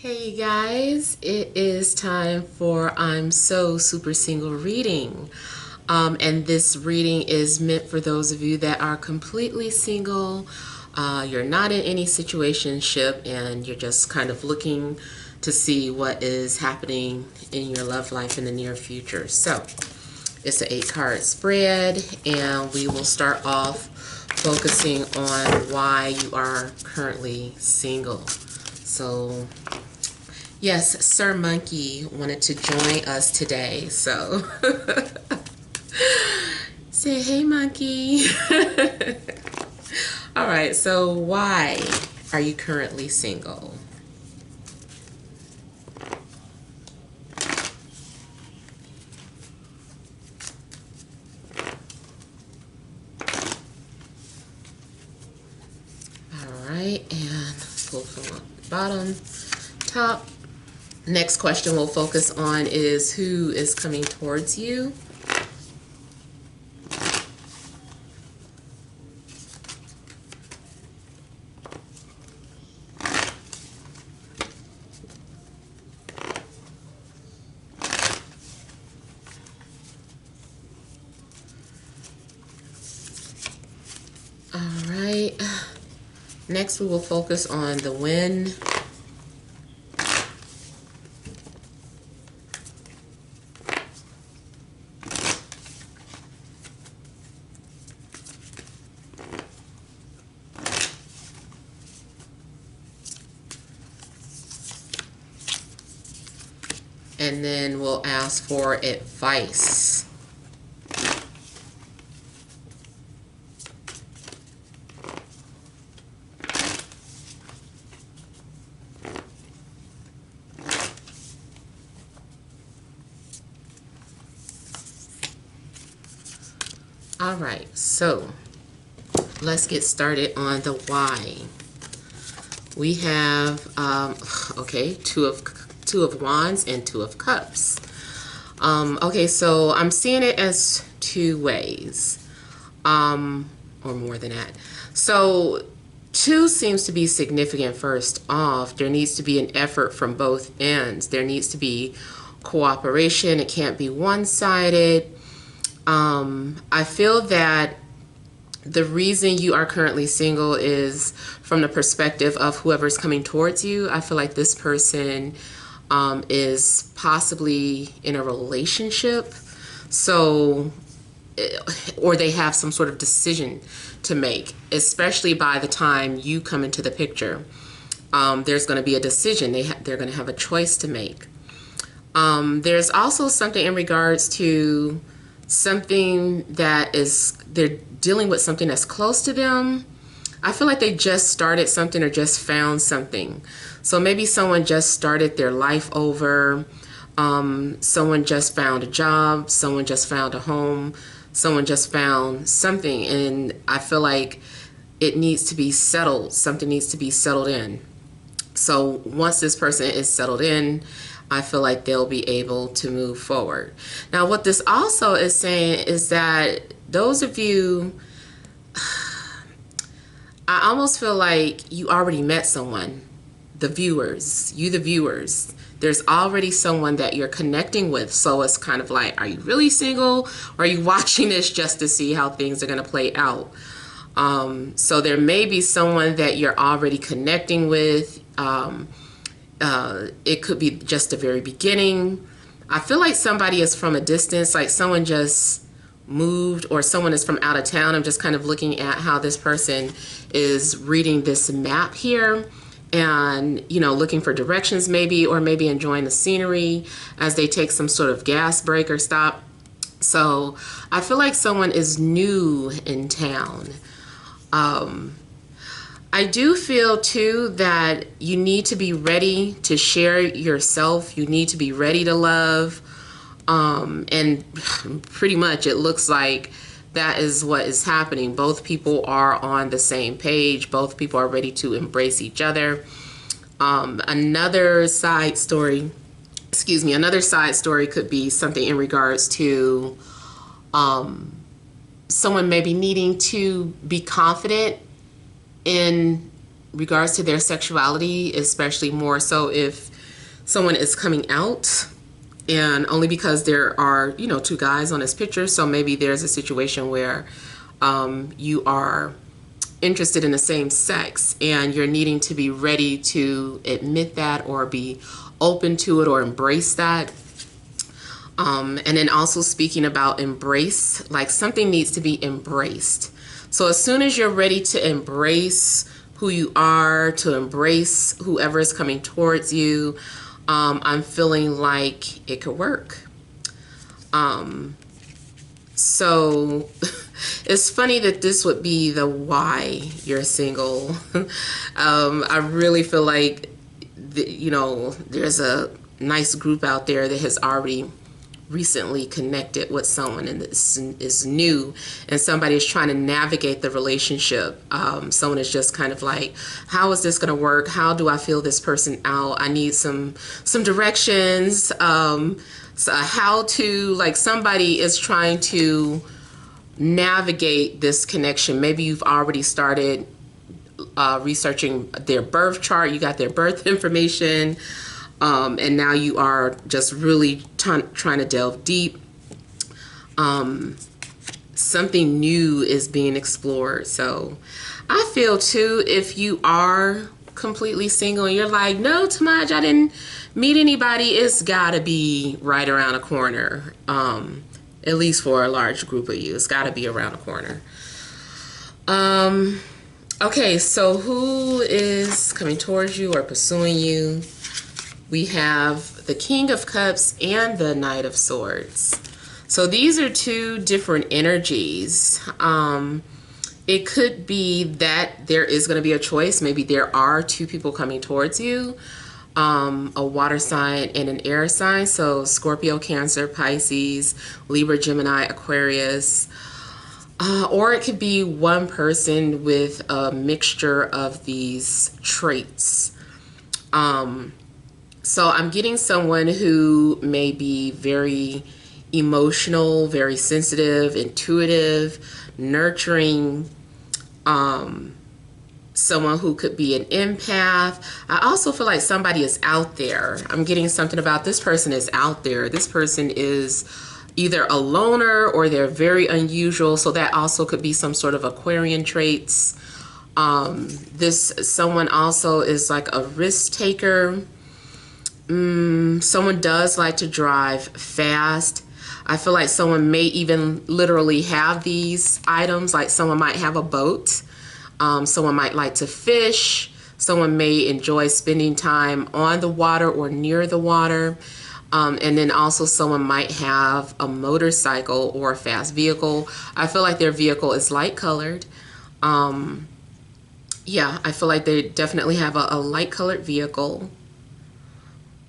Hey guys, it is time for I'm So Super Single reading. And this reading is meant for those of you that are completely single. You're not in any situationship and you're just kind of looking to see what is happening in your love life in the near future. So it's an 8-card spread, and we will start off focusing on why you are currently single. So yes, Sir Monkey wanted to join us today, so say hey, Monkey. All right, so why are you currently single? All right, and pull from the bottom, top. Next question we'll focus on is who is coming towards you. All right. Next we will focus on the when. And then we'll ask for advice. All right, so let's get started on the why. We have, okay, two of Wands and Two of Cups. Okay, so I'm seeing it as two ways, or more than that. So two seems to be significant. First off, there needs to be an effort from both ends. There needs to be cooperation. It can't be one-sided. I feel that the reason you are currently single is from the perspective of whoever's coming towards you. I feel like this person is possibly in a relationship, so, or they have some sort of decision to make, especially by the time you come into the picture. There's going to be a decision. They're going to have a choice to make. There's also something in regards to something that is, they're dealing with something that's close to them. I feel like they just started something or just found something. So maybe someone just started their life over. Someone just found a job. Someone just found a home. Someone just found something. And I feel like it needs to be settled. Something needs to be settled in. So once this person is settled in, I feel like they'll be able to move forward. Now, what this also is saying is that those of you, I almost feel like you already met someone. The viewers, there's already someone that you're connecting with. So it's kind of like, are you really single? Or are you watching this just to see how things are going to play out? So there may be someone that you're already connecting with. It could be just the very beginning. I feel like somebody is from a distance, like someone just moved or someone is from out of town. I'm just kind of looking at how this person is reading this map here and, you know, looking for directions maybe, or maybe enjoying the scenery as they take some sort of gas break or stop. So I feel like someone is new in town. I do feel too that you need to be ready to share yourself. You need to be ready to love. And pretty much it looks like that is what is happening. Both people are on the same page. Both people are ready to embrace each other. Another side story could be something in regards to someone maybe needing to be confident in regards to their sexuality, especially more so if someone is coming out, and only because there are, you know, two guys on this picture. So maybe there's a situation where you are interested in the same sex and you're needing to be ready to admit that or be open to it or embrace that. And then also speaking about embrace, like something needs to be embraced. So as soon as you're ready to embrace who you are, to embrace whoever is coming towards you, I'm feeling like it could work. So it's funny that this would be the why you're single. I really feel like, you know, there's a nice group out there that has already recently connected with someone and this is new, and somebody is trying to navigate the relationship. Someone is just kind of like, how is this going to work? How do I feel this person out? I need some directions. So how to, like, somebody is trying to navigate this connection. Maybe you've already started researching their birth chart. You got their birth information. And now you are just really trying to delve deep. Something new is being explored. So I feel too, if you are completely single and you're like, no, Tamaj, I didn't meet anybody, it's gotta be right around the corner. At least for a large group of you, it's gotta be around the corner. Okay, so who is coming towards you or pursuing you? We have the King of Cups and the Knight of Swords. So these are two different energies. It could be that there is going to be a choice. Maybe there are two people coming towards you, a water sign and an air sign. So Scorpio, Cancer, Pisces, Libra, Gemini, Aquarius. Or it could be one person with a mixture of these traits. So I'm getting someone who may be very emotional, very sensitive, intuitive, nurturing, someone who could be an empath. I also feel like somebody is out there. I'm getting something about this person is out there. This person is either a loner or they're very unusual. So that also could be some sort of Aquarian traits. This someone also is like a risk taker. Someone does like to drive fast. I feel like someone may even literally have these items, like someone might have a boat. Someone might like to fish. Someone may enjoy spending time on the water or near the water. And then also someone might have a motorcycle or a fast vehicle. I feel like their vehicle is light colored. Yeah, I feel like they definitely have a light colored vehicle.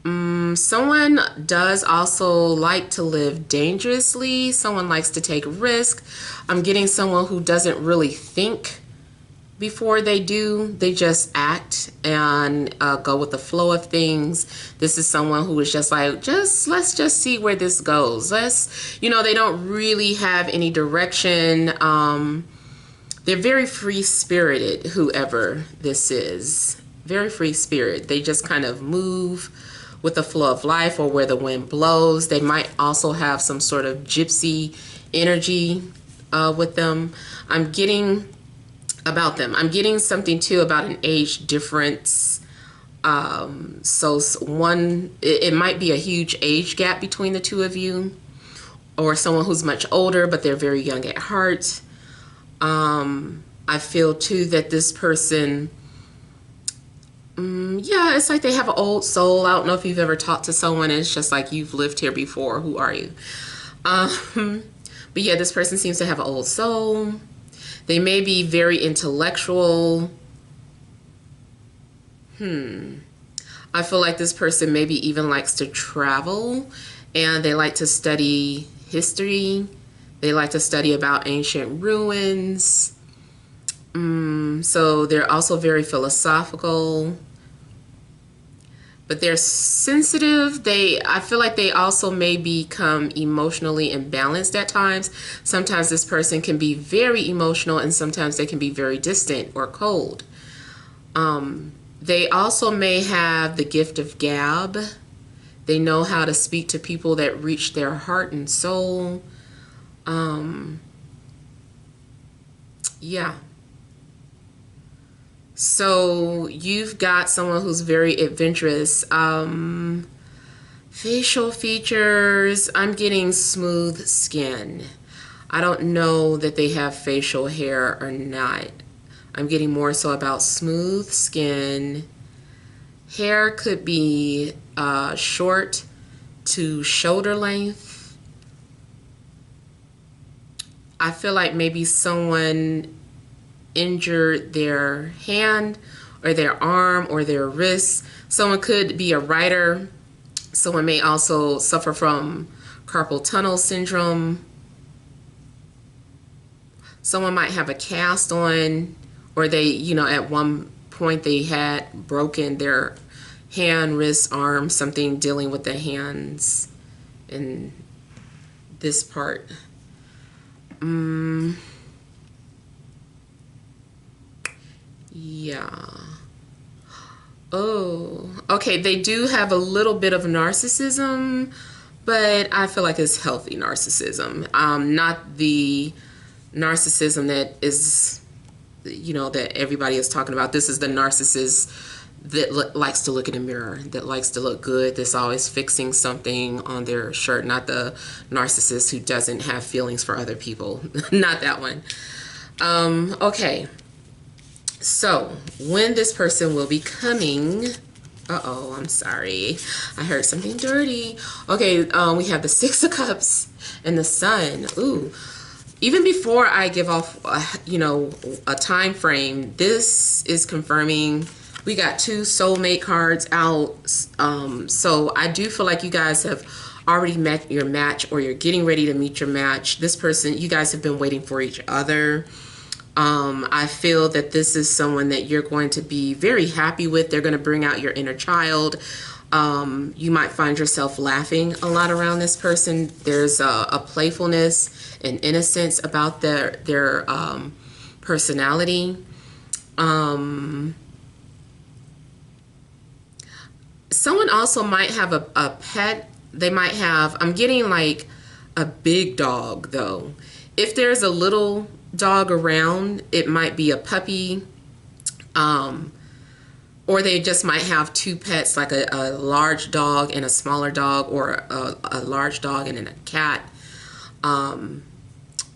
Someone does also like to live dangerously. Someone likes to take risk. I'm getting someone who doesn't really think before they do. They just act and go with the flow of things. This is someone who is just like, let's just see where this goes. They don't really have any direction. They're very free-spirited, whoever this is. Very free spirit. They just kind of move with the flow of life or where the wind blows. They might also have some sort of gypsy energy with them. I'm getting about them. I'm getting something too about an age difference. So it might be a huge age gap between the two of you, or someone who's much older but they're very young at heart. I feel too that this person, yeah, it's like they have an old soul. I don't know if you've ever talked to someone and it's just like, you've lived here before. Who are you? But yeah, this person seems to have an old soul. They may be very intellectual. I feel like this person maybe even likes to travel, and they like to study history. They like to study about ancient ruins. So they're also very philosophical, but they're sensitive. I feel like they also may become emotionally imbalanced at times. Sometimes this person can be very emotional and sometimes they can be very distant or cold. They also may have the gift of gab. They know how to speak to people that reach their heart and soul. Yeah. So you've got someone who's very adventurous. Facial features, I'm getting smooth skin. I don't know that they have facial hair or not. I'm getting more so about smooth skin. Hair could be short to shoulder length. I feel like maybe someone injured their hand or their arm or their wrist. Someone could be a writer. Someone may also suffer from carpal tunnel syndrome. Someone might have a cast on, or they, you know, at one point they had broken their hand, wrist, arm, something dealing with the hands in this part. Yeah. Oh, okay. They do have a little bit of narcissism, but I feel like it's healthy narcissism. Not the narcissism that is, you know, that everybody is talking about. This is the narcissist that likes to look in the mirror, that likes to look good, that's always fixing something on their shirt. Not the narcissist who doesn't have feelings for other people. Not that one. Okay. So when this person will be coming, uh-oh, I'm sorry, I heard something dirty. Okay, we have the Six of Cups and the Sun. Ooh, even before I give off, you know, a time frame, this is confirming. We got 2 soulmate cards out. So I do feel like you guys have already met your match, or you're getting ready to meet your match. This person, you guys have been waiting for each other. I feel that this is someone that you're going to be very happy with. They're going to bring out your inner child. You might find yourself laughing a lot around this person. There's a playfulness and innocence about their personality. Someone also might have a pet. They might have, I'm getting like a big dog though. If there's a little dog around, it might be a puppy, or they just might have 2 pets, like a large dog and a smaller dog, or a large dog and a cat.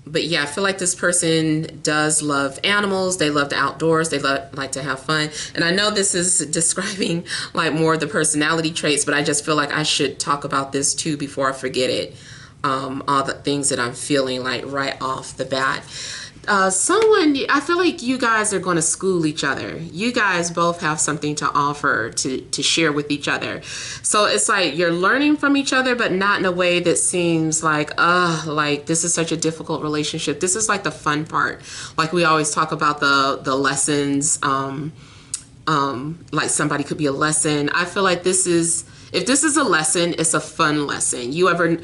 But yeah, I feel like this person does love animals. They love the outdoors. They like to have fun. And I know this is describing like more of the personality traits, but I just feel like I should talk about this too before I forget it. All the things that I'm feeling like right off the bat. Someone, I feel like you guys are going to school each other. You guys both have something to offer to share with each other. So it's like you're learning from each other, but not in a way that seems like this is such a difficult relationship. This is like the fun part. Like we always talk about the lessons, like somebody could be a lesson. I feel like this is, if this is a lesson, it's a fun lesson. You ever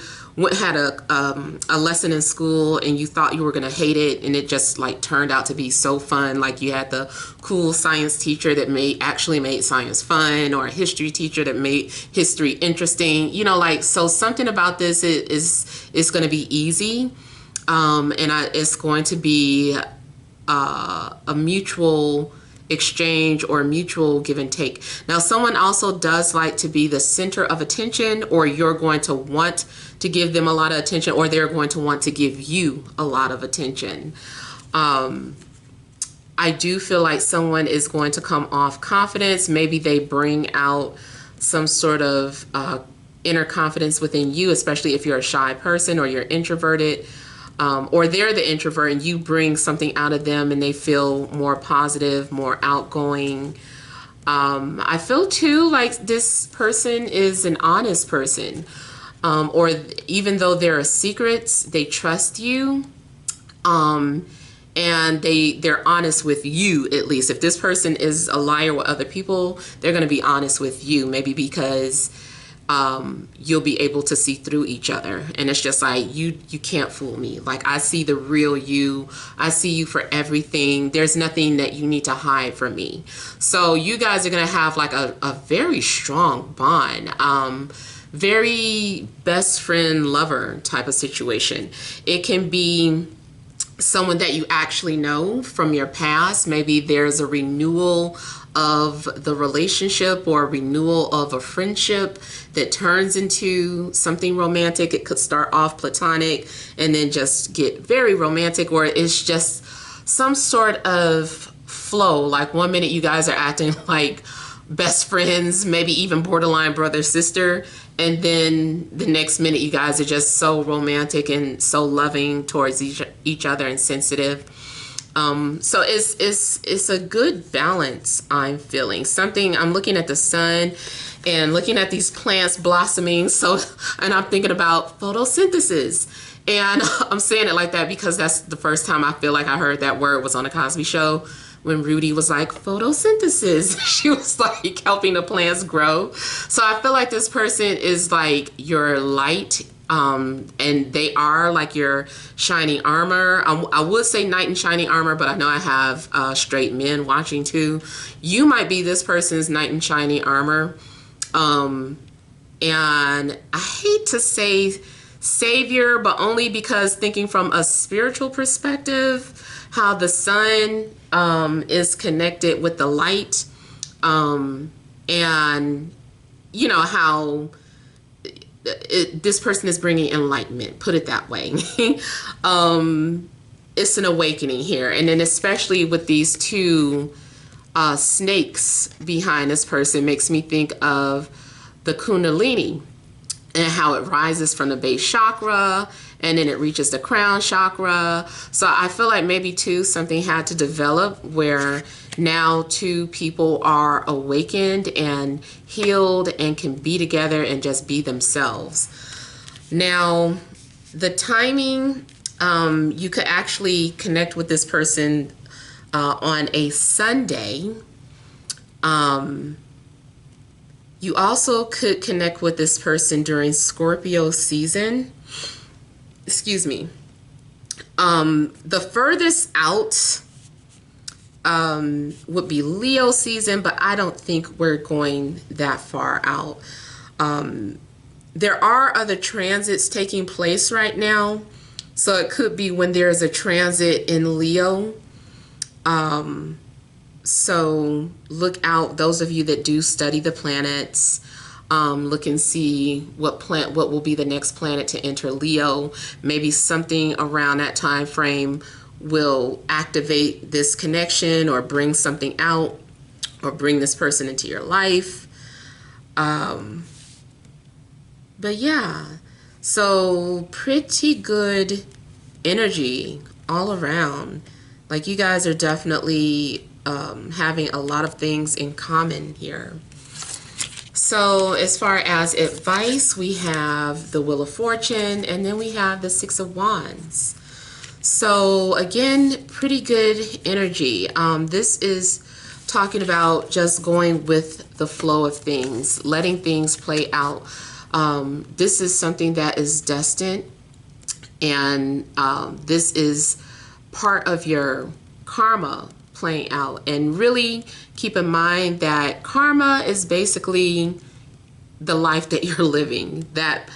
had a lesson in school and you thought you were going to hate it, and it just like turned out to be so fun? Like you had the cool science teacher that actually made science fun, or a history teacher that made history interesting. You know, like, so something about this is going to be easy, and it's going to be a mutual exchange or mutual give and take. Now, someone also does like to be the center of attention, or you're going to want to give them a lot of attention, or they're going to want to give you a lot of attention. I do feel like someone is going to come off confidence. Maybe they bring out some sort of inner confidence within you, especially if you're a shy person or you're introverted. Or they're the introvert and you bring something out of them and they feel more positive, more outgoing. I feel too like this person is an honest person, or even though there are secrets, they trust you, and they're honest with you. At least if this person is a liar with other people, they're going to be honest with you, maybe because you'll be able to see through each other. And it's just like, you can't fool me. Like, I see the real you. I see you for everything. There's nothing that you need to hide from me. So you guys are going to have like a very strong bond. Very best friend lover type of situation. It can be someone that you actually know from your past. Maybe there's a renewal of the relationship or a renewal of a friendship that turns into something romantic. It could start off platonic and then just get very romantic, or it's just some sort of flow. Like one minute you guys are acting like best friends, maybe even borderline brother sister, and then the next minute you guys are just so romantic and so loving towards each other and sensitive. So it's a good balance, I'm feeling. Something, I'm looking at the sun and looking at these plants blossoming. So, and I'm thinking about photosynthesis. And I'm saying it like that because that's the first time I feel like I heard that word was on a Cosby Show, when Rudy was like, photosynthesis. She was like helping the plants grow. So I feel like this person is like your light, and they are like your shining armor. I would say knight in shining armor, but I know I have straight men watching too. You might be this person's knight in shining armor. And I hate to say savior, but only because thinking from a spiritual perspective, how the sun is connected with the light, and you know how this person is bringing enlightenment, put it that way. It's an awakening here, and then especially with these two snakes behind this person makes me think of the Kundalini and how it rises from the base chakra and then it reaches the crown chakra. So I feel like maybe too something had to develop where now two people are awakened and healed and can be together and just be themselves. Now, the timing, you could actually connect with this person on a Sunday. You also could connect with this person during Scorpio season. Excuse me. The furthest out would be Leo season, but I don't think we're going that far out. There are other transits taking place right now. So it could be when there's a transit in Leo. So look out, those of you that do study the planets, look and see what will be the next planet to enter Leo. Maybe something around that time frame will activate this connection or bring something out or bring this person into your life. But yeah, so pretty good energy all around. Like you guys are definitely having a lot of things in common here. So as far as advice, we have the Wheel of Fortune, and then we have the Six of Wands. So again, pretty good energy. This is talking about just going with the flow of things, letting things play out. This is something that is destined, and this is part of your karma playing out. And really keep in mind that karma is basically the life that you're living, that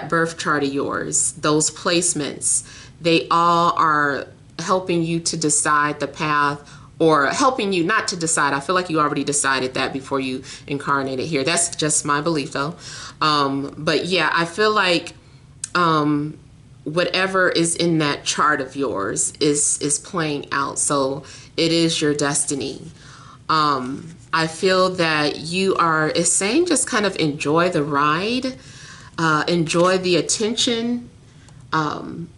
birth chart of yours, those placements, they all are helping you to decide the path, or helping you not to decide. I feel like you already decided that before you incarnated here. That's just my belief though. But yeah, I feel like whatever is in that chart of yours is playing out. So it is your destiny. I feel that you are, it's saying just kind of enjoy the ride, enjoy the attention,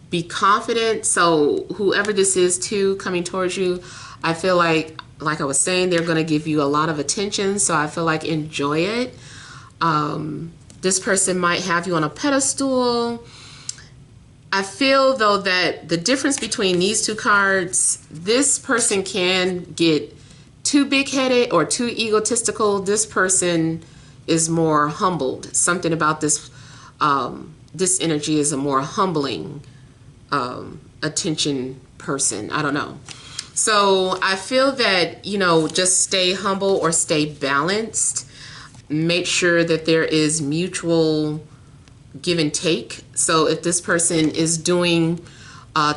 be confident. So whoever this is too coming towards you, I feel like I was saying, they're going to give you a lot of attention. So I feel like enjoy it. This person might have you on a pedestal. I feel though that the difference between these two cards, this person can get too big-headed or too egotistical. This person is more humbled. Something about this this energy is a more humbling attention person. I don't know. So I feel that, you know, just stay humble or stay balanced. Make sure that there is mutual give and take. So if this person is doing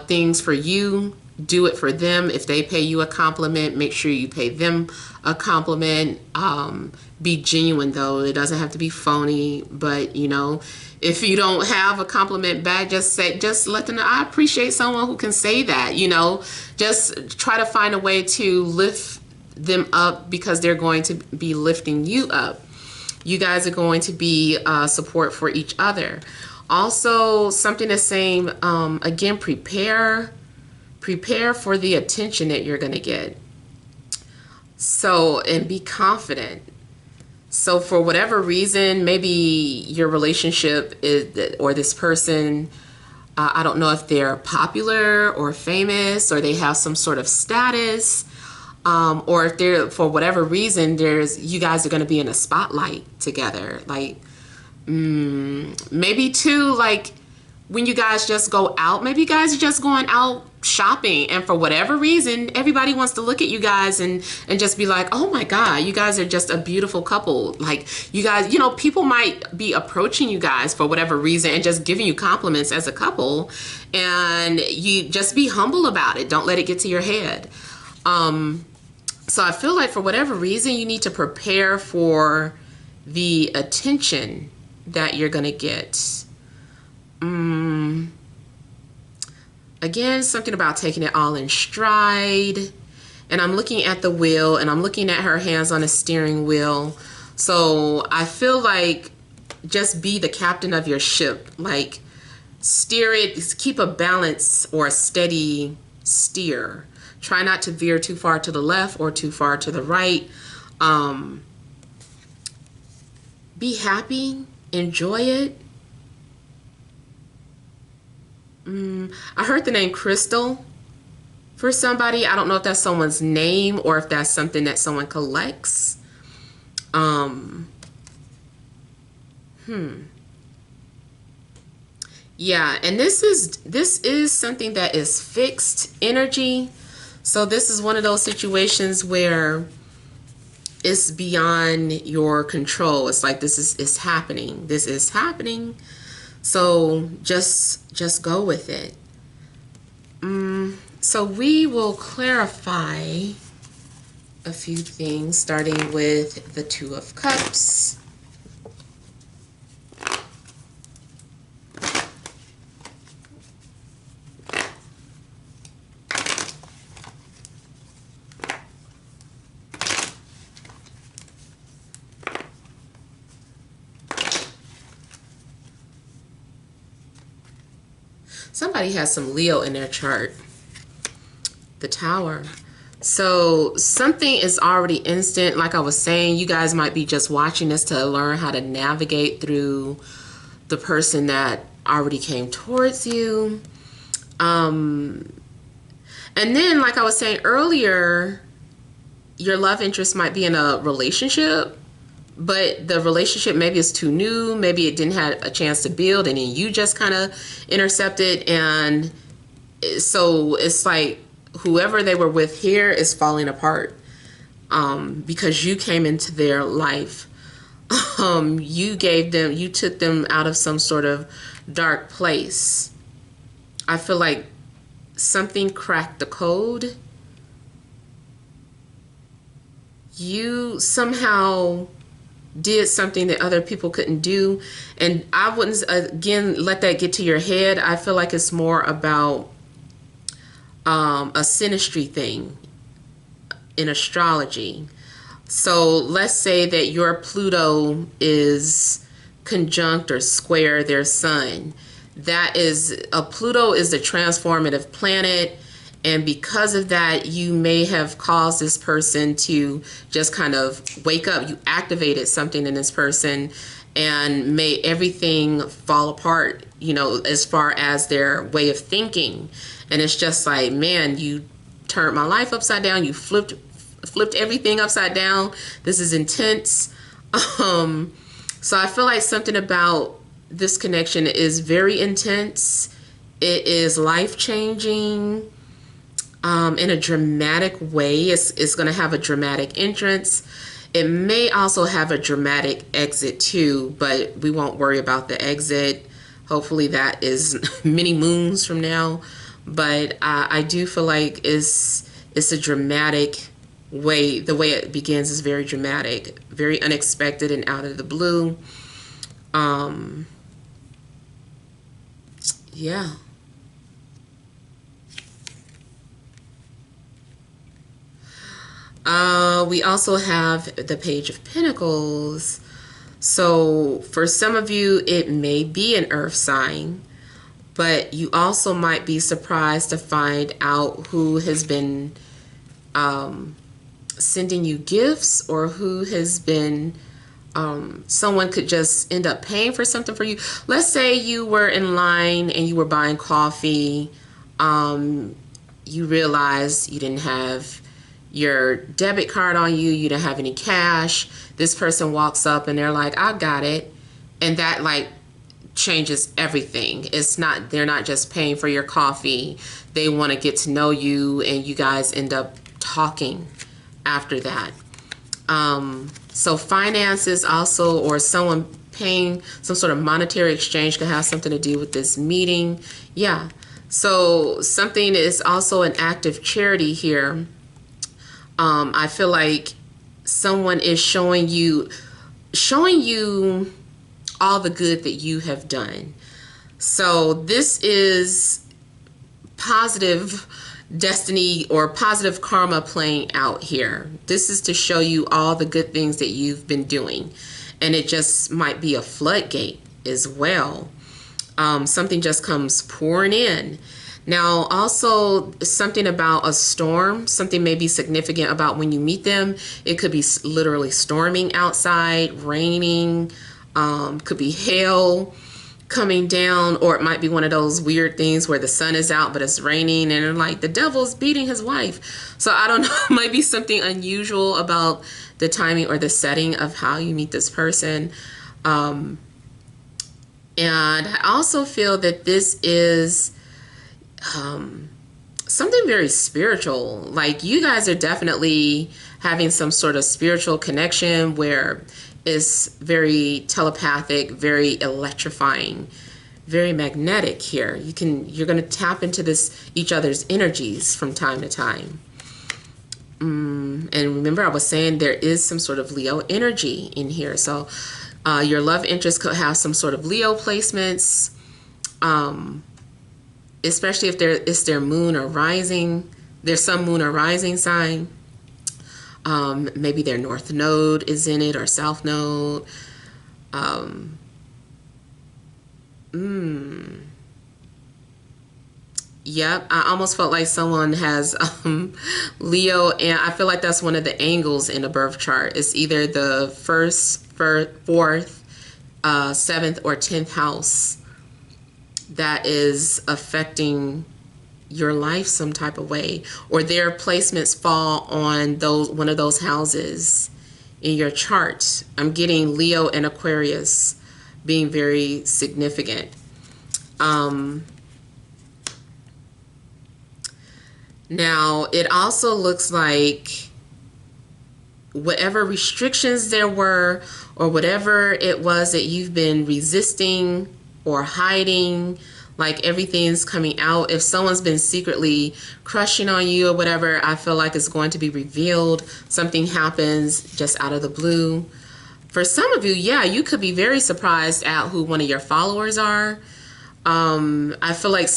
things for you, do it for them. If they pay you a compliment, make sure you pay them a compliment. Be genuine though. It doesn't have to be phony, but you know, if you don't have a compliment back, just let them know. I appreciate someone who can say that, you know. Just try to find a way to lift them up, because they're going to be lifting you up. You guys are going to be support for each other. Also, something the same, again, prepare for the attention that you're going to get. So, and be confident. So for whatever reason, maybe your relationship is, or this person, I don't know if they're popular or famous, or they have some sort of status, or if they're, for whatever reason, you guys are going to be in a spotlight together. Like, maybe too, like when you guys just go out, maybe you guys are just going out shopping, and for whatever reason, everybody wants to look at you guys and just be like, oh my God, you guys are just a beautiful couple. Like, you guys, you know, people might be approaching you guys for whatever reason and just giving you compliments as a couple, and you just be humble about it. Don't let it get to your head. So I feel like for whatever reason, you need to prepare for the attention that you're gonna get. Again, something about taking it all in stride. And I'm looking at the wheel, and I'm looking at her hands on the steering wheel. So I feel like just be the captain of your ship. Like, steer it, keep a balance or a steady steer. Try not to veer too far to the left or too far to the right. Be happy, enjoy it. I heard the name Crystal for somebody. I don't know if that's someone's name or if that's something that someone collects. Yeah, and this is something that is fixed energy. So this is one of those situations where it's beyond your control. It's like it's happening. This is happening. So just go with it. So we will clarify a few things, starting with the Two of Cups. Somebody has some Leo in their chart. The Tower. So something is already instant. Like I was saying, you guys might be just watching this to learn how to navigate through the person that already came towards you. And then, like I was saying earlier, your love interest might be in a relationship, but the relationship maybe is too new. Maybe it didn't have a chance to build, and then you just kind of intercepted. And so it's like whoever they were with here is falling apart because you came into their life. You took them out of some sort of dark place. I feel like something cracked the code. You somehow did something that other people couldn't do, and I wouldn't again let that get to your head. I feel like it's more about a synastry thing in astrology. So let's say that your Pluto is conjunct or square their sun. That is, Pluto is the transformative planet. And because of that, you may have caused this person to just kind of wake up. You activated something in this person and made everything fall apart, you know, as far as their way of thinking. And it's just like, man, you turned my life upside down. You flipped everything upside down. This is intense. So I feel like something about this connection is very intense. It is life-changing in a dramatic way. It's going to have a dramatic entrance. It may also have a dramatic exit too, but we won't worry about the exit. Hopefully that is many moons from now. But I do feel like it's a dramatic way. The way it begins is very dramatic, very unexpected and out of the blue. Yeah. We also have the Page of Pentacles. So for some of you, it may be an earth sign, but you also might be surprised to find out who has been sending you gifts, or who has been, someone could just end up paying for something for you. Let's say you were in line and you were buying coffee. You realized you didn't have your debit card on you. You didn't have any cash. This person walks up and they're like, I got it. And that like changes everything. It's not, they're not just paying for your coffee. They want to get to know you, and you guys end up talking after that. So finances also, or someone paying some sort of monetary exchange, could have something to do with this meeting. Yeah. So something is also an act of charity here. I feel like someone is showing you all the good that you have done. So this is positive destiny or positive karma playing out here. This is to show you all the good things that you've been doing. And it just might be a floodgate as well. Something just comes pouring in. Now, also something about a storm, something may be significant about when you meet them. It could be literally storming outside, raining, could be hail coming down, or it might be one of those weird things where the sun is out but it's raining and like the devil's beating his wife. So I don't know, it might be something unusual about the timing or the setting of how you meet this person. And I also feel that this is something very spiritual. Like you guys are definitely having some sort of spiritual connection where it's very telepathic, very electrifying, very magnetic here. You're going to tap into each other's energies from time to time. And remember, I was saying there is some sort of Leo energy in here. So your love interest could have some sort of Leo placements. Especially if it's their moon or rising, there's some moon or rising sign. Maybe their north node is in it, or south node. Yep, I almost felt like someone has Leo, and I feel like that's one of the angles in a birth chart. It's either the first, fourth, seventh, or 10th house that is affecting your life some type of way, or their placements fall on one of those houses in your chart. I'm getting Leo and Aquarius being very significant. Now it also looks like whatever restrictions there were, or whatever it was that you've been resisting or hiding, like everything's coming out. If someone's been secretly crushing on you or whatever, I feel like it's going to be revealed. Something happens just out of the blue. For some of you, yeah, you could be very surprised at who one of your followers are. I feel like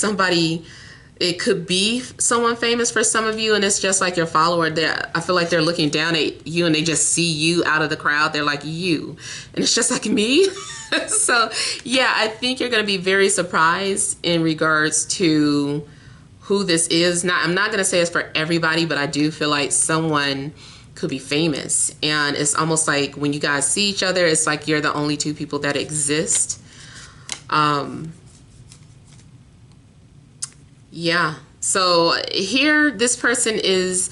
it could be someone famous for some of you, and it's just like your follower. I feel like they're looking down at you and they just see you out of the crowd. They're like, you. And it's just like me. So, yeah, I think you're going to be very surprised in regards to who this is. I'm not going to say it's for everybody, but I do feel like someone could be famous. And it's almost like when you guys see each other, it's like you're the only two people that exist. Yeah. So here, this person is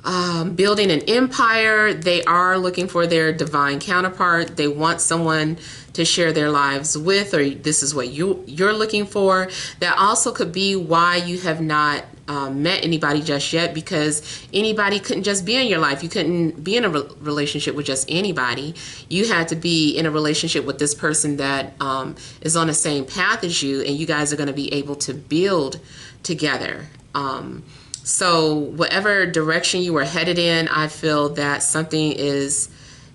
building an empire. They are looking for their divine counterpart. They want someone to share their lives with, or this is what you're looking for. That also could be why you have not met anybody just yet, because anybody couldn't just be in your life. You couldn't be in a relationship with just anybody. You had to be in a relationship with this person that is on the same path as you, and you guys are going to be able to build together. So whatever direction you were headed in, I feel that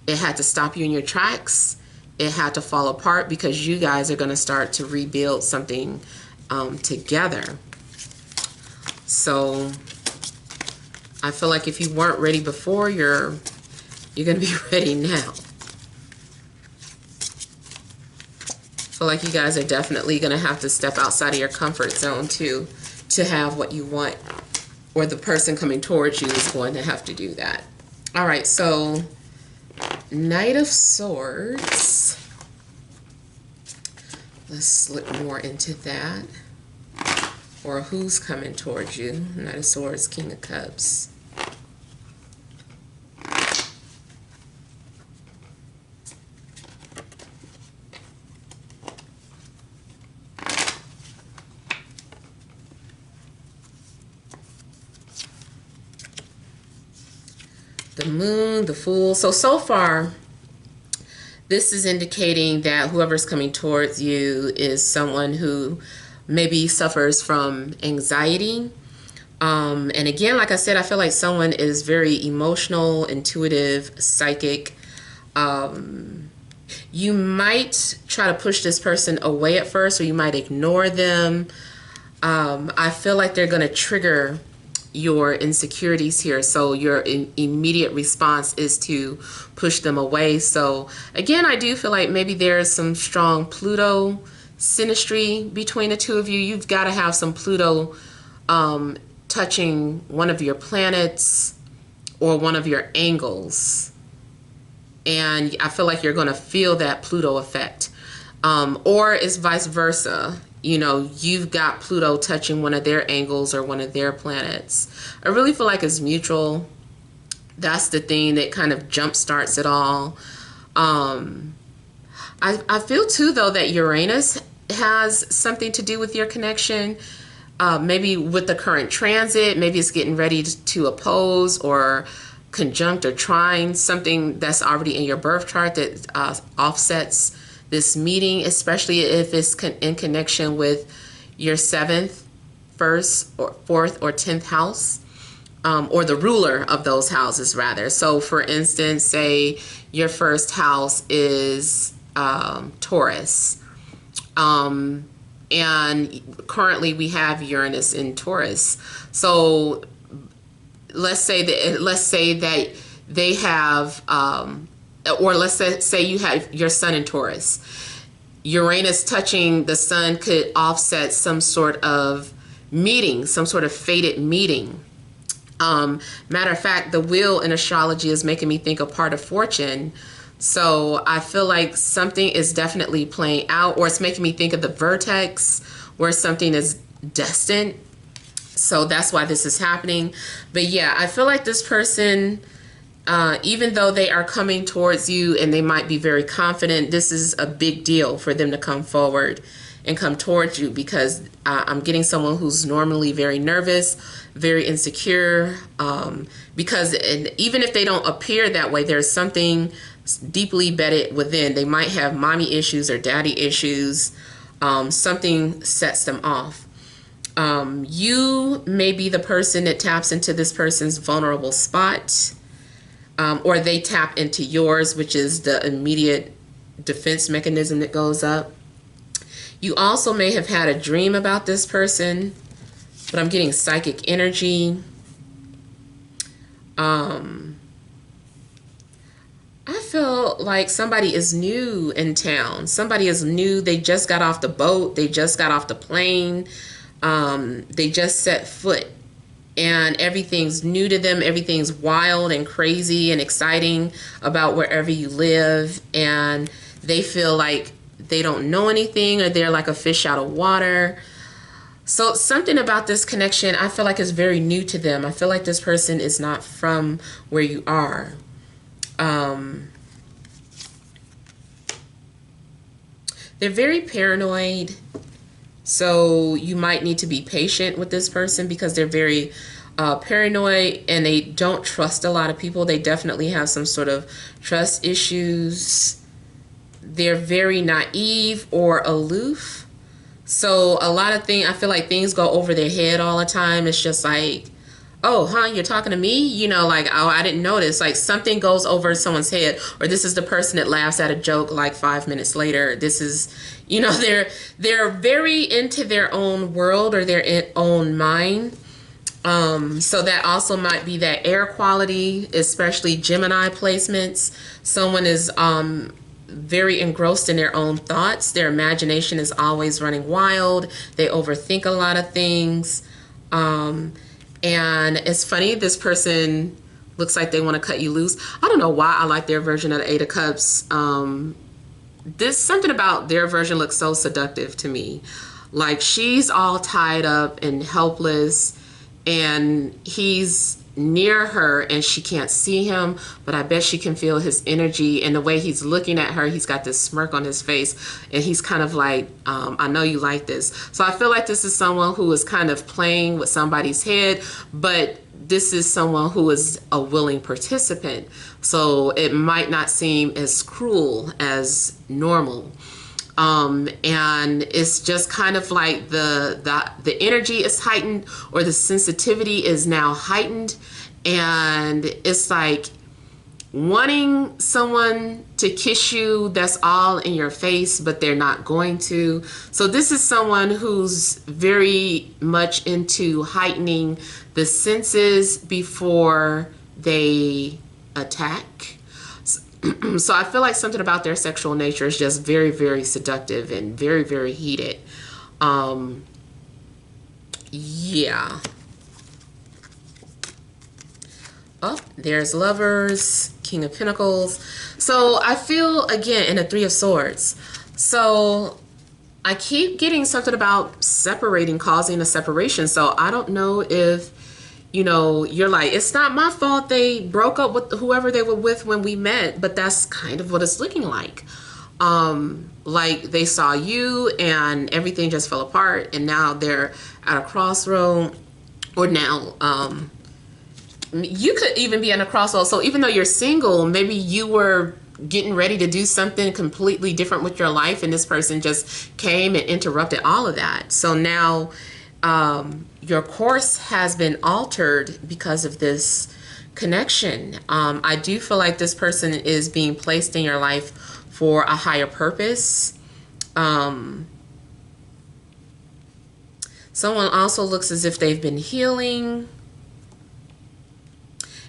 it had to stop you in your tracks. It had to fall apart, because you guys are going to start to rebuild something together. So I feel like if you weren't ready before, you're going to be ready now. I feel like you guys are definitely going to have to step outside of your comfort zone to have what you want, or the person coming towards you is going to have to do that. All right, so Knight of Swords. Let's slip more into that. Or who's coming towards you? Knight of Swords, King of Cups. The Moon, the Fool. So far, this is indicating that whoever's coming towards you is someone who maybe suffers from anxiety. And again, like I said, I feel like someone is very emotional, intuitive, psychic. You might try to push this person away at first, or you might ignore them. I feel like they're going to trigger your insecurities here, so your immediate response is to push them away. So again, I do feel like maybe there's some strong Pluto synastry between the two of you. You've got to have some Pluto touching one of your planets or one of your angles, and I feel like you're going to feel that Pluto effect, or it's vice versa. You know, you've got Pluto touching one of their angles or one of their planets. I really feel like it's mutual. That's the thing that kind of jump starts it all. I feel too, though, that Uranus has something to do with your connection. Maybe with the current transit, maybe it's getting ready to oppose or conjunct or trine something that's already in your birth chart that offsets this meeting, especially if it's in connection with your 7th, 1st, or 4th, or 10th house, or the ruler of those houses, rather. So, for instance, say your first house is Taurus, and currently we have Uranus in Taurus. So, let's say that they have. Or let's say you have your sun in Taurus. Uranus touching the sun could offset some sort of meeting, some sort of fated meeting. Matter of fact, the wheel in astrology is making me think of part of fortune. So I feel like something is definitely playing out, or it's making me think of the vertex where something is destined. So that's why this is happening. But yeah, I feel like this person, even though they are coming towards you and they might be very confident, this is a big deal for them to come forward and come towards you, because I'm getting someone who's normally very nervous, very insecure, because even if they don't appear that way, there's something deeply bedded within. They might have mommy issues or daddy issues. Something sets them off. You may be the person that taps into this person's vulnerable spot. Or they tap into yours, which is the immediate defense mechanism that goes up. You also may have had a dream about this person, but I'm getting psychic energy. I feel like somebody is new in town. Somebody is new. They just got off the boat. They just got off the plane. They just set foot. And everything's new to them. Everything's wild and crazy and exciting about wherever you live. And they feel like they don't know anything, or they're like a fish out of water. So something about this connection, I feel like is very new to them. I feel like this person is not from where you are. They're very paranoid. So you might need to be patient with this person because they're very paranoid and they don't trust a lot of people. They definitely have some sort of trust issues. They're very naive or aloof. So a lot of things, I feel like things go over their head all the time. It's just like, oh, huh, you're talking to me? You know, like, oh, I didn't notice. Like something goes over someone's head, or this is the person that laughs at a joke like 5 minutes later. This is, you know, they're very into their own world or their own mind. So that also might be that air quality, especially Gemini placements. Someone is very engrossed in their own thoughts. Their imagination is always running wild. They overthink a lot of things. And it's funny, this person looks like they want to cut you loose. I don't know why I like their version of the Eight of Cups. This something about their version looks so seductive to me. Like she's all tied up and helpless, and he's near her and she can't see him, but I bet she can feel his energy, and the way he's looking at her, he's got this smirk on his face, and he's kind of like, I know you like this. So I feel like this is someone who is kind of playing with somebody's head, but this is someone who is a willing participant. So it might not seem as cruel as normal. And it's just kind of like the energy is heightened, or the sensitivity is now heightened, and it's like wanting someone to kiss you that's all in your face, but they're not going to. So this is someone who's very much into heightening the senses before they attack. So I feel like something about their sexual nature is just very, very seductive and very, very heated. Yeah. Oh, there's Lovers, King of Pentacles. So I feel, again, in the Three of Swords. So I keep getting something about separating, causing a separation. So I don't know if, you know, you're like, it's not my fault they broke up with whoever they were with when we met, but that's kind of what it's looking like. Like they saw you and everything just fell apart, and now they're at a crossroad, or now you could even be at a crossroad. So even though you're single, maybe you were getting ready to do something completely different with your life, and this person just came and interrupted all of that. So now your course has been altered because of this connection. I do feel like this person is being placed in your life for a higher purpose. Someone also looks as if they've been healing.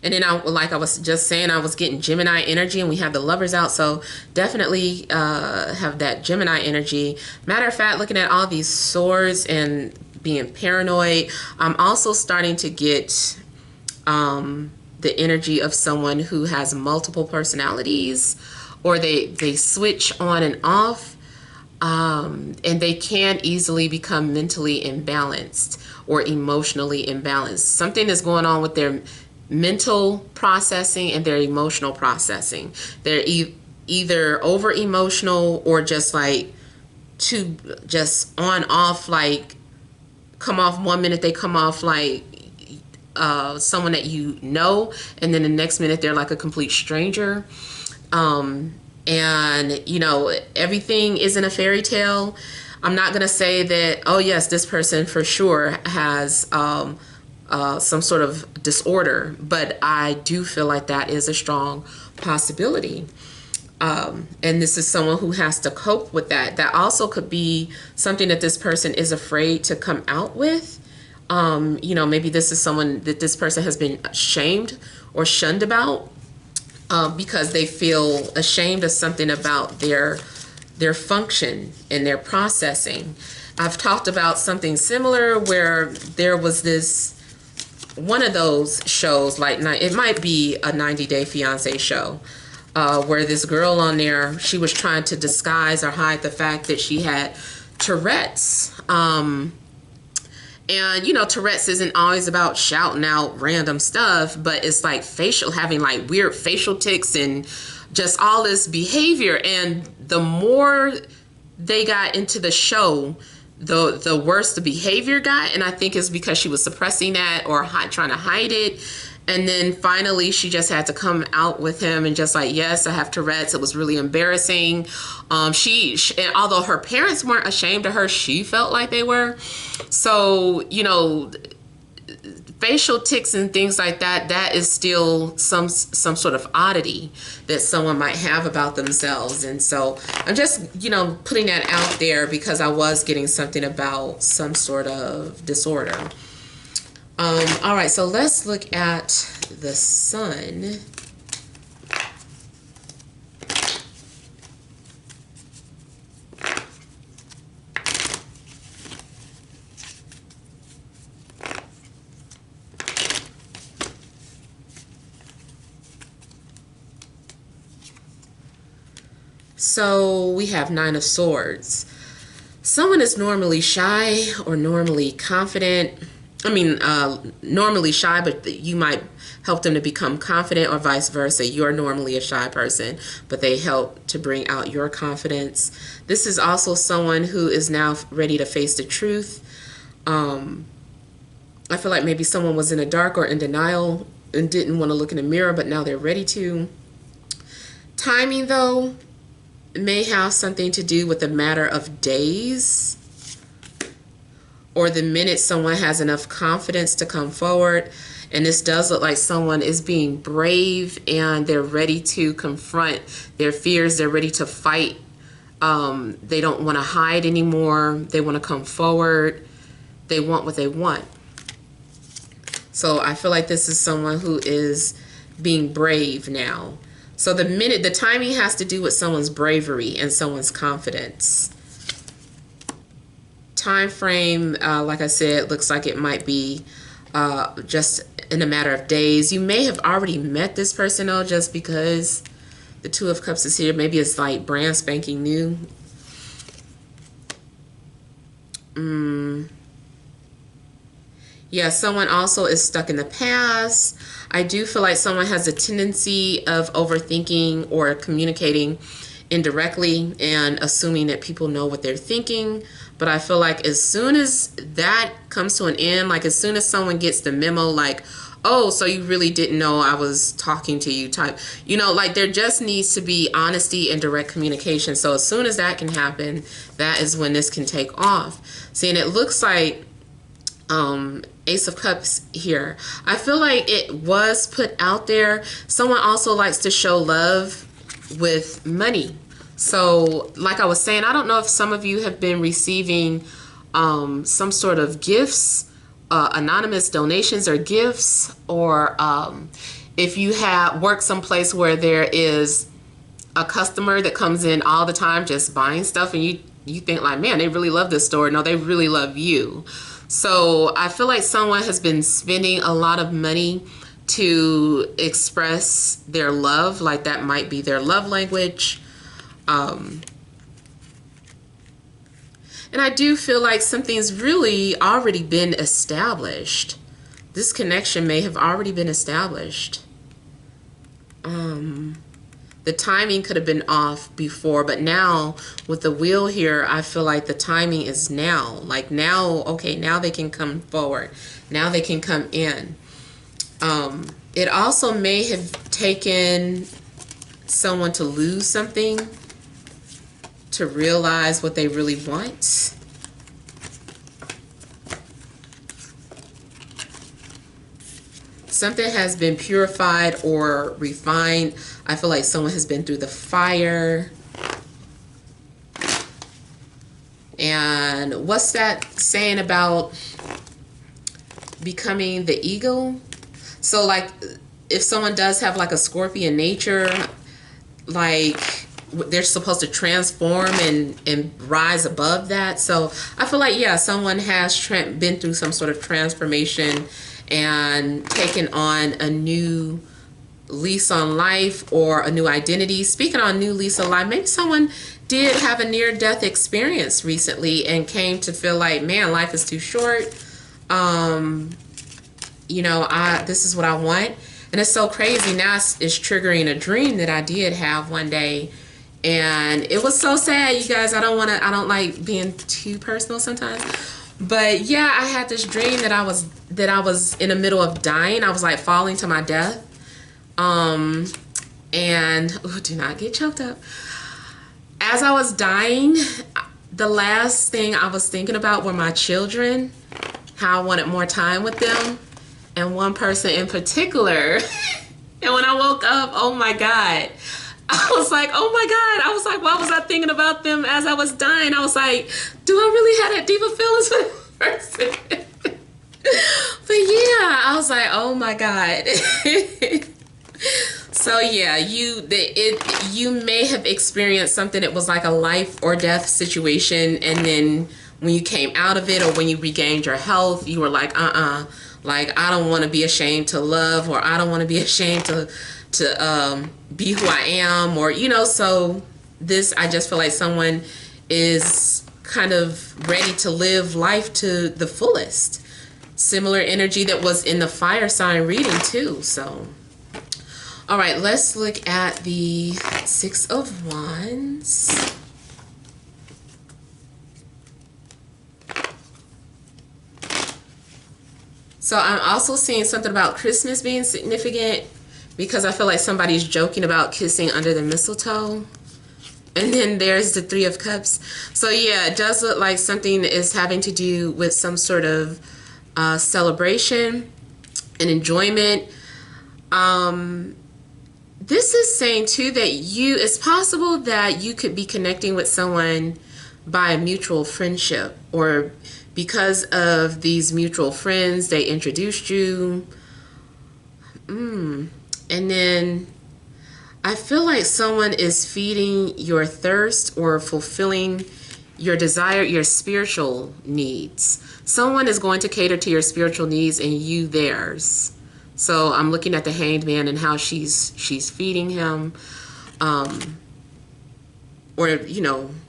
And then, like I was just saying, I was getting Gemini energy, and we have the Lovers out. So definitely have that Gemini energy. Matter of fact, looking at all these swords and being paranoid, I'm also starting to get the energy of someone who has multiple personalities, or they switch on and off, and they can easily become mentally imbalanced or emotionally imbalanced. Something is going on with their mental processing and their emotional processing. They're either over emotional, or just like just on off, like come off one minute, they come off like someone that you know, and then the next minute they're like a complete stranger. And you know, everything isn't a fairy tale. I'm not gonna say that, oh yes, this person for sure has some sort of disorder, but I do feel like that is a strong possibility. And this is someone who has to cope with that. That also could be something that this person is afraid to come out with. You know, maybe this is someone that this person has been shamed or shunned about, because they feel ashamed of something about their function and their processing. I've talked about something similar where there was this one of those shows, like it might be a 90 Day Fiance show, where this girl on there, she was trying to disguise or hide the fact that she had Tourette's. And, you know, Tourette's isn't always about shouting out random stuff, but it's like having like weird facial tics and just all this behavior. And the more they got into the show, the worse the behavior got. And I think it's because she was suppressing that or trying to hide it. And then finally, she just had to come out with him and just like, yes, I have Tourette's. It was really embarrassing. She and although her parents weren't ashamed of her, she felt like they were. So, you know, facial tics and things like that, that is still some sort of oddity that someone might have about themselves. And so I'm just, you know, putting that out there because I was getting something about some sort of disorder. All right, so let's look at the sun. So we have Nine of Swords. Someone is normally shy or normally confident. Normally shy, but you might help them to become confident, or vice versa. You're normally a shy person, but they help to bring out your confidence. This is also someone who is now ready to face the truth. I feel like maybe someone was in the dark or in denial and didn't want to look in the mirror, but now they're ready to. Timing, though, may have something to do with a matter of days, or the minute someone has enough confidence to come forward. And this does look like someone is being brave and they're ready to confront their fears. They're ready to fight. They don't want to hide anymore. They want to come forward. They want what they want. So I feel like this is someone who is being brave now. So the timing has to do with someone's bravery and someone's confidence. Time frame, like I said, looks like it might be just in a matter of days. You may have already met this person, though, just because the Two of Cups is here. Maybe it's like brand spanking new. Yeah, someone also is stuck in the past. I do feel like someone has a tendency of overthinking or communicating indirectly and assuming that people know what they're thinking. But I feel like as soon as that comes to an end, like as soon as someone gets the memo, like, oh, so you really didn't know I was talking to you type, you know, like there just needs to be honesty and direct communication. So as soon as that can happen, that is when this can take off. See, and it looks like Ace of Cups here. I feel like it was put out there. Someone also likes to show love with money. So like I was saying, I don't know if some of you have been receiving some sort of gifts, anonymous donations or gifts, or if you have worked someplace where there is a customer that comes in all the time just buying stuff, and you think like, man, they really love this store. No, they really love you. So I feel like someone has been spending a lot of money to express their love, like that might be their love language. And I do feel like something's really already been established. This connection may have already been established. The timing could have been off before, but now with the wheel here, I feel like the timing is now. Like now, okay, now they can come forward. Now they can come in. It also may have taken someone to lose something to realize what they really want. Something has been purified or refined. I feel like someone has been through the fire. And what's that saying about becoming the eagle? So like if someone does have like a scorpion nature, like they're supposed to transform and rise above that. So I feel like, yeah, someone has been through some sort of transformation and taken on a new lease on life or a new identity. Speaking on new lease of life, maybe someone did have a near-death experience recently and came to feel like, man, life is too short. This is what I want. And it's so crazy. Now it's triggering a dream that I did have one day. And it was so sad, you guys. I don't like being too personal sometimes. But yeah, I had this dream that I was in the middle of dying. I was like falling to my death. And do not get choked up. As I was dying, the last thing I was thinking about were my children, how I wanted more time with them, and one person in particular. And when I woke up, oh my God, I was like, oh my God. I was like, why was I thinking about them as I was dying? I was like, do I really have that deep of feelings for this person? But yeah, I was like, oh my God. So yeah, you may have experienced something that was like a life or death situation, and then when you came out of it or when you regained your health, you were like, like, I don't want to be ashamed to love, or I don't want to be ashamed to be who I am, or so this, I just feel like someone is kind of ready to live life to the fullest. Similar energy that was in the fire sign reading too. So all right, let's look at the Six of Wands. So I'm also seeing something about Christmas being significant, because I feel like somebody's joking about kissing under the mistletoe. And then there's the Three of Cups. So yeah, it does look like something is having to do with some sort of celebration and enjoyment. This is saying too that it's possible that you could be connecting with someone by a mutual friendship, or because of these mutual friends, they introduced you. And then I feel like someone is feeding your thirst or fulfilling your desire, your spiritual needs. Someone is going to cater to your spiritual needs and you theirs. So I'm looking at the Hanged Man and how she's feeding him, or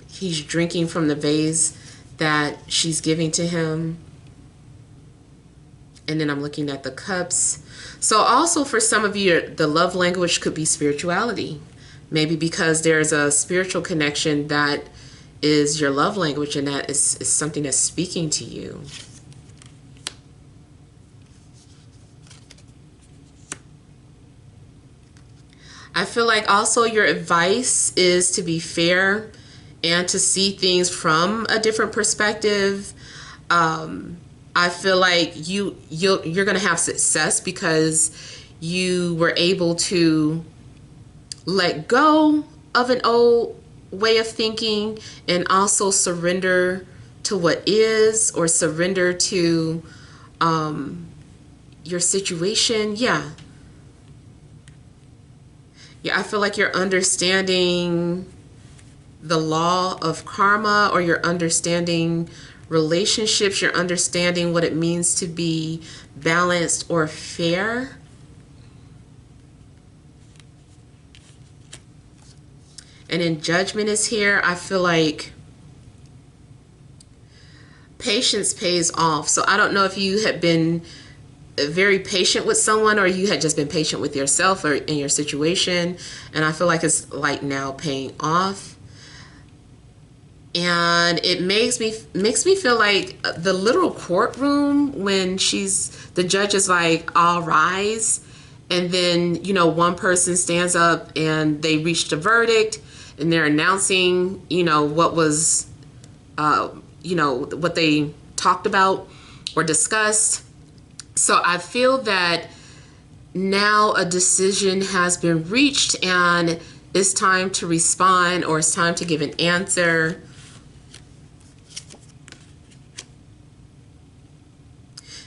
he's drinking from the vase that she's giving to him. And then I'm looking at the cups. So also for some of you, the love language could be spirituality. Maybe because there's a spiritual connection that is your love language, and that is something that's speaking to you. I feel like also your advice is to be fair and to see things from a different perspective. I feel like you're going to have success because you were able to let go of an old way of thinking and also surrender to what is, or surrender to your situation. Yeah, I feel like you're understanding the law of karma, or you're understanding relationships, you're understanding what it means to be balanced or fair. And then Judgment is here. I feel like patience pays off. So I don't know if you have been very patient with someone, or you had just been patient with yourself or in your situation, and I feel like it's like now paying off. And it makes me feel like the literal courtroom when the judge is like, all rise, and then one person stands up and they reached a verdict and they're announcing what was what they talked about or discussed. So I feel that now a decision has been reached and it's time to respond, or it's time to give an answer.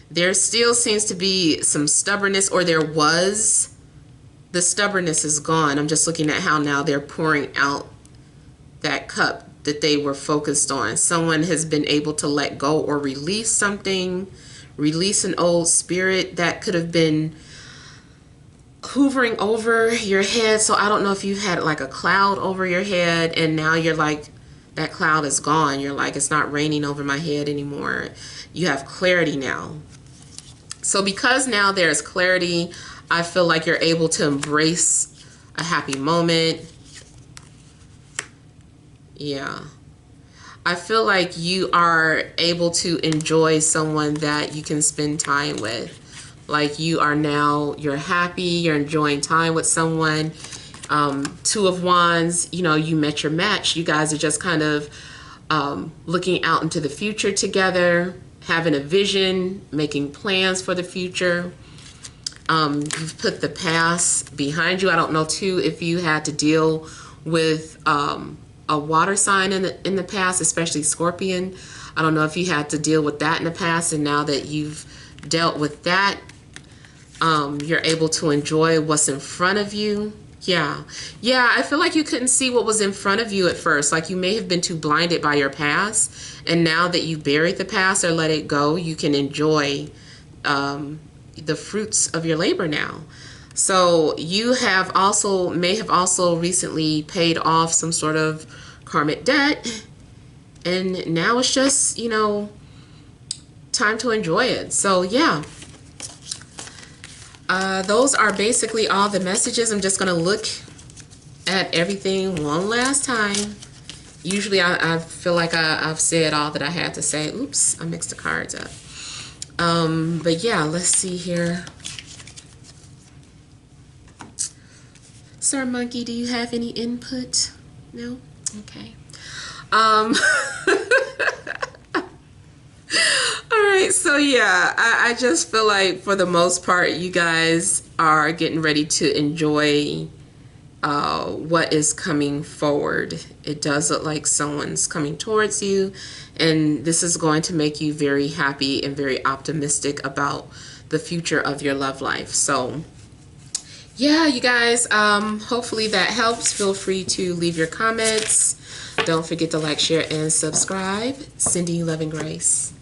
There still seems to be some stubbornness, or there was. The stubbornness is gone. I'm just looking at how now they're pouring out that cup that they were focused on. Someone has been able to let go or release something, release an old spirit that could have been hovering over your head. So I don't know if you've had like a cloud over your head and now you're like that cloud is gone. You're like, it's not raining over my head anymore. You have clarity now. So because now there's clarity, I feel like you're able to embrace a happy moment. Yeah. I feel like you are able to enjoy someone that you can spend time with. Like you are now, you're happy, you're enjoying time with someone. Two of Wands, you know, you met your match. You guys are just kind of looking out into the future together, having a vision, making plans for the future. You've put the past behind you. I don't know too if you had to deal with a water sign in the past, especially Scorpion. I don't know if you had to deal with that in the past, and now that you've dealt with that, you're able to enjoy what's in front of you. Yeah, I feel like you couldn't see what was in front of you at first. Like you may have been too blinded by your past, and now that you've buried the past or let it go, you can enjoy the fruits of your labor now. So you have also, may have also recently paid off some sort of karmic debt, and now it's just, you know, time to enjoy it. So yeah. Those are basically all the messages. I'm just going to look at everything one last time. Usually I feel like I've said all that I had to say. Oops, I mixed the cards up. But yeah, let's see here. Sir Monkey, do you have any input? No? Okay. Alright, so yeah, I just feel like for the most part you guys are getting ready to enjoy what is coming forward. It does look like someone's coming towards you, and this is going to make you very happy and very optimistic about the future of your love life. So yeah, you guys, hopefully that helps. Feel free to leave your comments. Don't forget to like, share, and subscribe. Sending you love and grace.